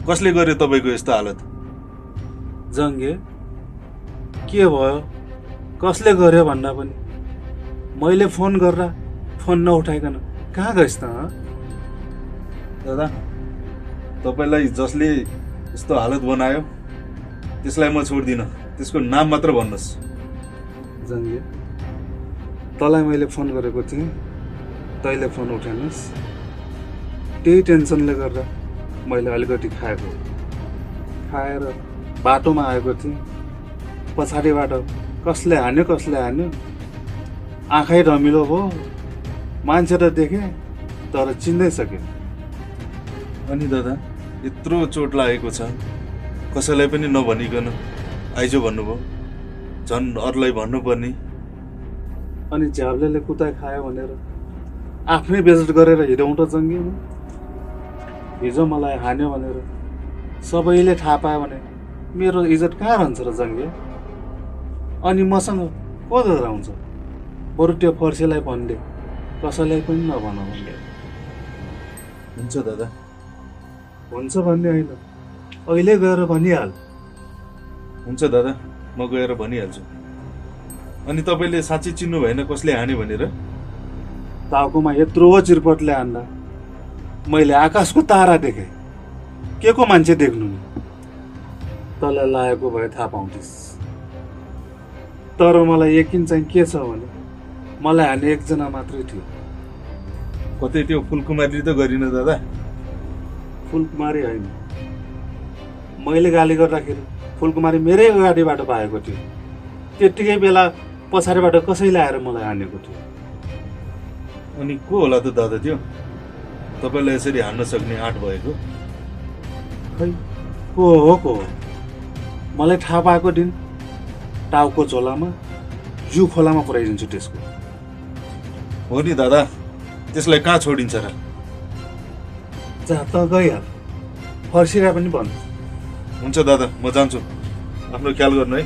कसले गर्यो तपाईँको यस्तो हालत? जङ्गे के भयो? कसले गर्यो भन्दा पनि मैले फोन गर्दा फोन नउठाइकन कहाँ गइस् त? दादा, तपाईँलाई जसले यस्तो हालत बनायो त्यसलाई म छोड्दिनँ। त्यसको नाम मात्र भन्नुहोस्। जङ्गे तँलाई मैले फोन गरेको थिएँ, तैँले फोन उठाएनस्। त्यही टेन्सनले गर्दा मैले अलिकति खाएर बाटोमा आएको थिएँ। पछाडिबाट कसले हान्यो आँखै रमिलो भयो। मान्छे त देखेँ तर चिन्दै सकेँ। अनि दादा, यत्रो चोट लागेको छ, कसैलाई पनि नभनिकन आइज भन्नुभयो। झन् अरूलाई भन्नुपर्ने। अनि झ्याब्लेले कुताई खायो भनेर आफ्नै बेजत गरेर हिँडौँ त जङ्गे? हिजो मलाई हान्यो भनेर सबैले थाहा पायो भने मेरो इज्जत कहाँ रहन्छ र जङ्गे? अनि मसँग को डराउँछ? बरु त्यो फर्सीलाई भनिदे, कसैलाई पनि नभन भन्ने। हुन्छ दादा। हुन्छ भन्ने होइन, अहिले गएर भनिहाल। हुन्छ दादा, म गएर भनिहाल्छु। अनि तपाईँले साँच्चै चिन्नु भएन कसले हान्यो भनेर? टाउकोमा यत्रो चिरपटले हान्दा मैले आकाशको तारा देखेँ। के को मान्छे देख्नु नि? तँलाई लागेको भए थाहा पाउँथिस्। तर मलाई यकिन चाहिँ के छ भने मलाई हान्ने एकजना मात्रै थियो। कतै त्यो फुलकुमारी त गरिन दादा? फुलकुमारी होइन, मैले गाली गर्दाखेरि फुलकुमारी मेरै अगाडिबाट पाएको थियो। त्यत्तिकै बेला पछाडिबाट कसैले आएर मलाई हानेको थियो। अनि को होला त दादा त्यो तपाईँलाई यसरी हान्न सक्ने आँट भएको? खै को हो? मलाई थाहा पाएको दिन टाउको झोलामा जू खोलामा पुऱ्याइदिन्छु त्यसको। हो नि दादा, त्यसलाई कहाँ छोडिन्छ र? जहाँ त गइहाल, फर्सिँदा पनि भन्नु। हुन्छ दादा, म जान्छु। आफ्नो ख्याल गर्नु है।